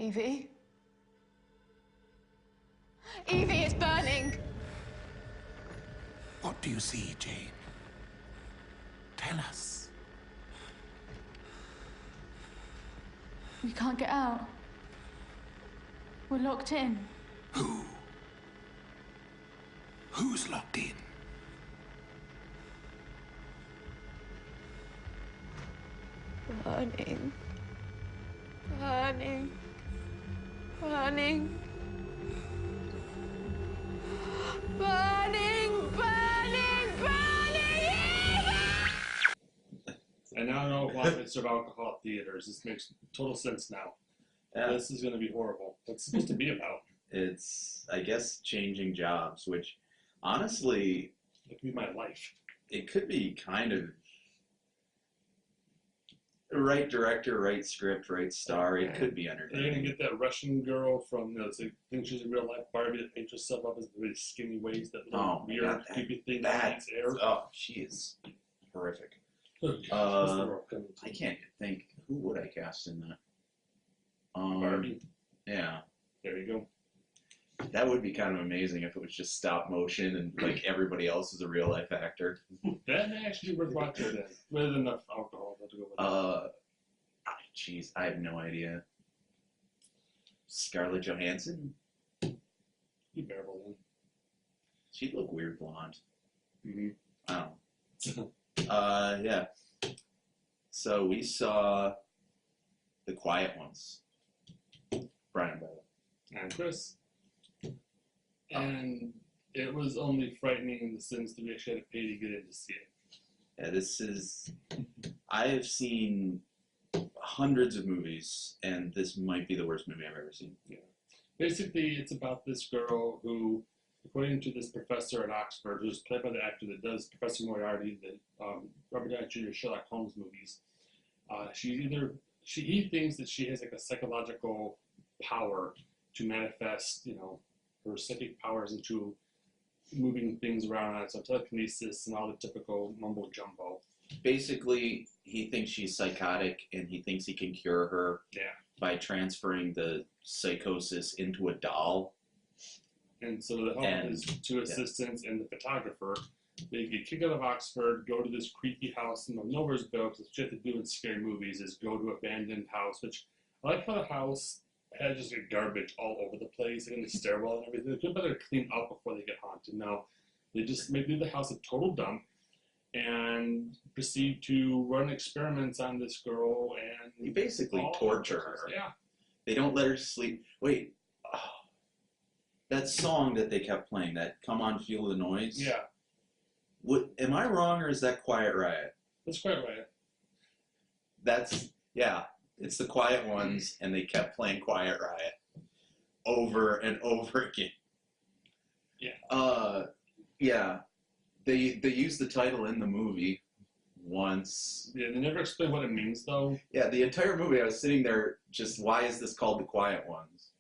Evie? Evie, it's burning! What do you see, Jane? Tell us. We can't get out. We're locked in. Who? Who's locked in? Burning. Burning. Burning. Burning! Burning! Burning! I now know why they serve alcohol at theaters. This makes total sense now. Yeah. This is going to be horrible. What's it supposed to be about? It's, I guess, changing jobs, which, honestly... It could be my life. It could be kind of... Right director, right script, right star. It could be entertaining. They're going to get that Russian girl from, it's like, I think she's in real life Barbie that paints herself up as the really skinny waist, that little weird, creepy thing that eats air. Oh, she is horrific. I I can't think. Who would I cast in that? Barbie. Yeah. There you go. That would be kind of amazing if it was just stop motion and like everybody else is a real life actor. That may actually be worth watching then. With enough alcohol to go with Jeez, I have no idea. Scarlett Johansson? Be bearable then. She'd look weird blonde. Mm-hmm. I don't know. Yeah. So we saw The Quiet Ones. Brian, by the way. And Kris. And it was only frightening in the sense that we actually had to pay to get in to see it. Yeah, this is... I have seen hundreds of movies, and this might be the worst movie I've ever seen. Yeah. Basically, it's about this girl who, according to this professor at Oxford, who's played by the actor that does Professor Moriarty, the Robert Downey Jr. Sherlock Holmes movies, he thinks that she has like a psychological power to manifest, her psychic powers into moving things around, so telekinesis and all the typical mumbo jumbo. Basically, he thinks she's psychotic, and he thinks he can cure her by transferring the psychosis into a doll. And so the help is two assistants and the photographer. They get kicked out of Oxford, go to this creepy house in the Nowheresville, because what you have to do in scary movies is go to an abandoned house, which I like how the house had just like garbage all over the place, like in the stairwell and everything. They could better clean up before they get haunted. Now, they just make the house a total dump and proceed to run experiments on this girl and... You basically torture her. Yeah. They don't let her sleep. Wait. Oh, that song that they kept playing, that Come On Feel the Noise? Yeah. What, am I wrong, or is that Quiet Riot? That's Quiet Riot. That's, yeah. It's the Quiet Ones, and they kept playing Quiet Riot over and over again. Yeah. Yeah. They used the title in the movie once. Yeah, they never explain what it means, though. Yeah, the entire movie I was sitting there just, why is this called The Quiet Ones?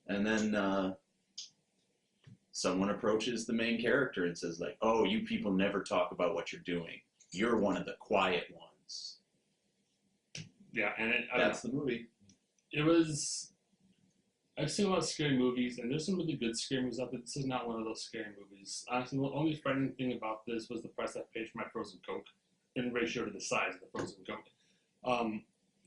And then someone approaches the main character and says, like, oh, you people never talk about what you're doing. You're one of the quiet ones. Yeah, and that's the movie. It was... I've seen a lot of scary movies, and there's some really good scary movies out there. This is not one of those scary movies. Honestly, the only frightening thing about this was the price I paid for my frozen Coke in ratio to the size of the frozen Coke.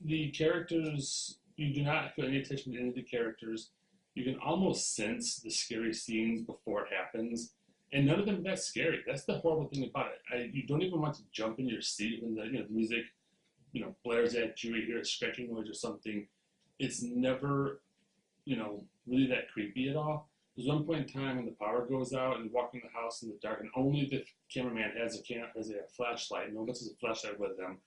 The characters, you do not feel any attention to any of the characters. You can almost sense the scary scenes before it happens, and none of them are that scary. That's the horrible thing about it. You don't even want to jump in your seat when the music blares at you, you hear a scratching noise or something. It's never, really that creepy at all. There's one point in time when the power goes out and you walk in the house in the dark, and only the cameraman has a flashlight. No one else has a flashlight with them.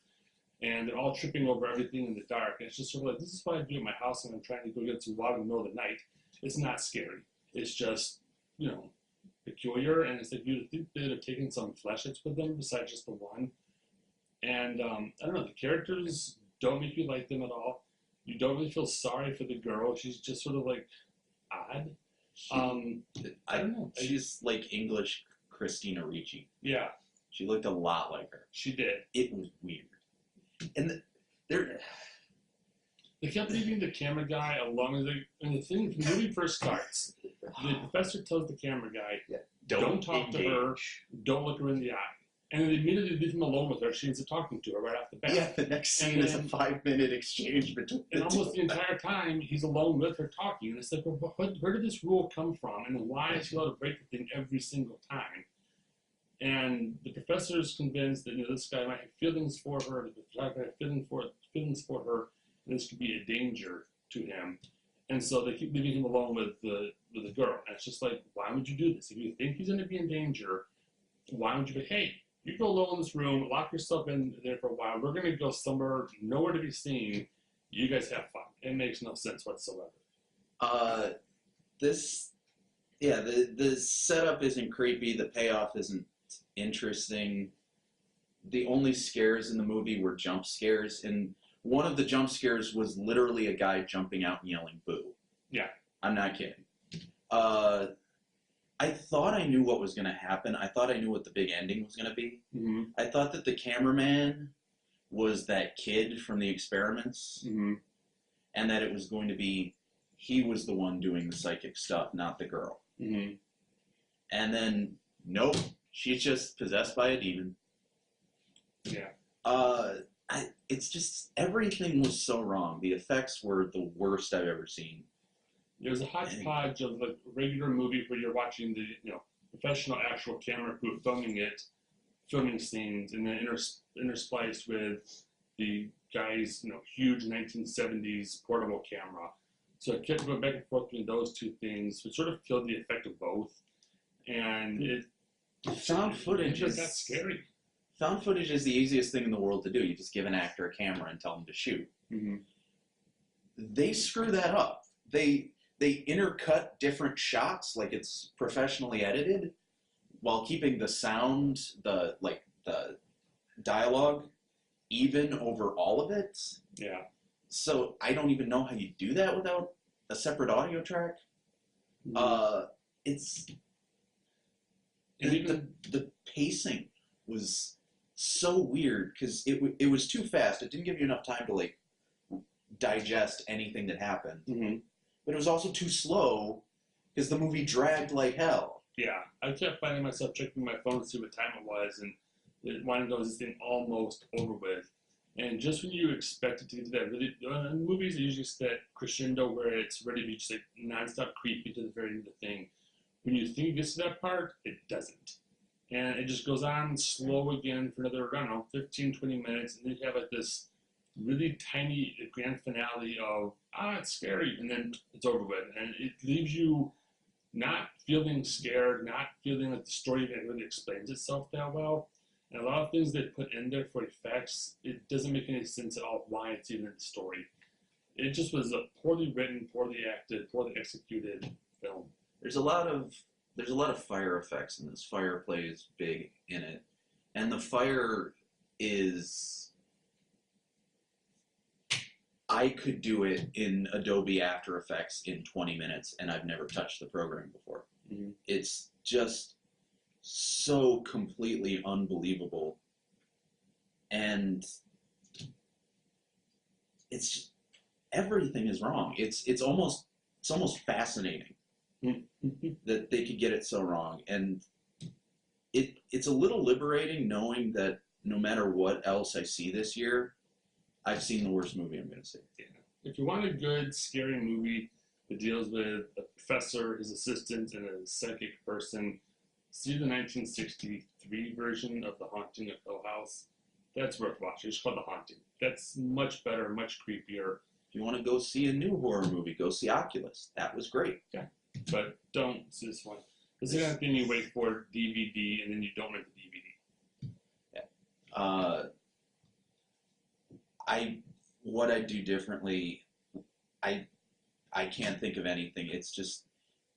And they're all tripping over everything in the dark. And it's just sort of like, this is what I do at my house when I'm trying to go get some water in the middle of the night. It's not scary. It's just, peculiar. And it's like you'd think they'd have taken some flashlights with them besides just the one. And I don't know, the characters don't make you like them at all. You don't really feel sorry for the girl. She's just sort of like odd. I don't know. She's like English Christina Ricci. Yeah. She looked a lot like her. She did. It was weird. And They kept leaving the camera guy along as and the thing, the movie first starts. The professor tells the camera guy, don't talk to her, don't look her in the eye. And then they immediately leave him alone with her. She ends up talking to her right off the bat. Yeah, the next scene is a 5-minute exchange between and almost the entire time, he's alone with her talking. And it's like, well, where did this rule come from? And why is she allowed to break the thing every single time? And the professor is convinced that this guy might have feelings for her, the guy might have feelings for her, and this could be a danger to him. And so they keep leaving him alone with the girl. And it's just like, why would you do this? If you think he's going to be in danger, why would you be, hey, you go alone in this room, lock yourself in there for a while. We're going to go somewhere, nowhere to be seen. You guys have fun. It makes no sense whatsoever. The setup isn't creepy. The payoff isn't interesting. The only scares in the movie were jump scares, and one of the jump scares was literally a guy jumping out and yelling "boo." Yeah. I'm not kidding. I thought I knew what was going to happen. I thought I knew what the big ending was going to be. Mm-hmm. I thought that the cameraman was that kid from the experiments, mm-hmm. and that it was going to be he was the one doing the psychic stuff, not the girl. Mm-hmm. And then, nope, she's just possessed by a demon. Yeah. It's just, everything was so wrong. The effects were the worst I've ever seen. There's a hodgepodge of a regular movie where you're watching the professional actual camera crew filming scenes, and then interspliced with the guy's huge 1970s portable camera. So it kept going back and forth between those two things, which sort of killed the effect of both. And Found footage got scary. Found footage is the easiest thing in the world to do. You just give an actor a camera and tell them to shoot. Mm-hmm. They screw that up. They intercut different shots like it's professionally edited, while keeping the sound, the dialogue, even over all of it. Yeah. So I don't even know how you do that without a separate audio track. Mm-hmm. The pacing was so weird because it was too fast. It didn't give you enough time to digest anything that happened. Mm-hmm. But it was also too slow because the movie dragged like hell. Yeah, I kept finding myself checking my phone to see what time it was, and it wanted to go this thing almost over with. And just when you expect it to get to that really, in movies, it usually gets that crescendo where it's ready to be just nonstop creepy to the very end of the thing. When you think it gets to that part, it doesn't. And it just goes on slow again for another, 15, 20 minutes, and then you have this really tiny grand finale of, it's scary, and then it's over with. And it leaves you not feeling scared, not feeling like the story really explains itself that well. And a lot of things they put in there for effects, it doesn't make any sense at all why it's even in the story. It just was a poorly written, poorly acted, poorly executed film. There's a lot of fire effects in this. Fire plays big in it. And the fire is, I could do it in Adobe After Effects in 20 minutes, and I've never touched the program before. Mm-hmm. It's just so completely unbelievable. And it's everything is wrong. It's almost fascinating that they could get it so wrong. And it's a little liberating knowing that no matter what else I see this year, I've seen the worst movie I'm going to see. Yeah. If you want a good, scary movie that deals with a professor, his assistant, and a psychic person, see the 1963 version of The Haunting of Hill House. That's worth watching. It's called The Haunting. That's much better, much creepier. If you want to go see a new horror movie, go see Oculus. That was great. Yeah, but don't see this one. This is the kind of thing you wait for DVD, and then you don't rent the DVD. Yeah. What I do differently, I can't think of anything. It's just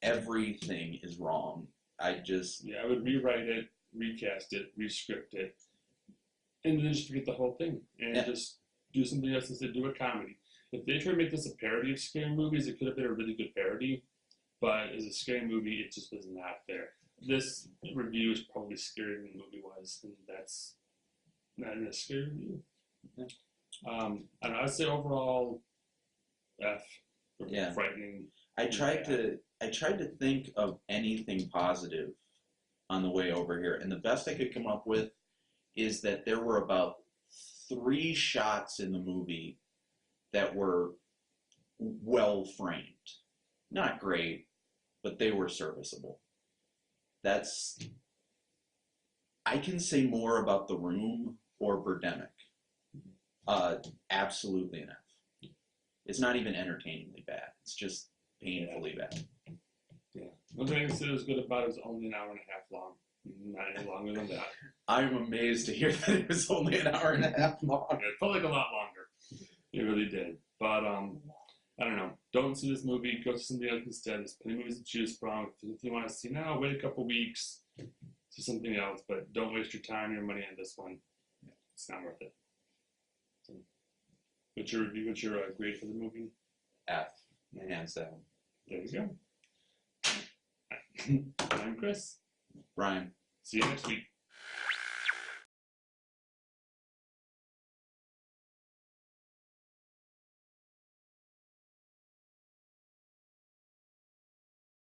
everything is wrong. I would rewrite it, recast it, rescript it, and then just forget the whole thing and just do something else instead. Do a comedy. If they try to make this a parody of scary movies, it could have been a really good parody. But as a scary movie, it just was not there. This review is probably scarier than the movie was, and that's not a scary review. Yeah. I don't know, I'd say overall, F. Yeah. Frightening. I tried to think of anything positive on the way over here, and the best I could come up with is that there were about 3 shots in the movie that were well framed. Not great, but they were serviceable. I can say more about The Room or Birdemic. Absolutely an F. It's not even entertainingly bad. It's just painfully bad. Yeah. One thing I consider is good about it is only an hour and a half long. Not any longer than that. I'm amazed to hear that it was only an hour and a half long. It felt like a lot longer. It really did. But I don't know. Don't see this movie. Go to something else instead. There's plenty of movies to choose from. If you want to see now, wait a couple weeks. See something else. But don't waste your time, your money on this one. It's not worth it. So, what's your review? What's your grade for the movie? F. Hands down. There you go. I'm Kris. Brian. See you next week.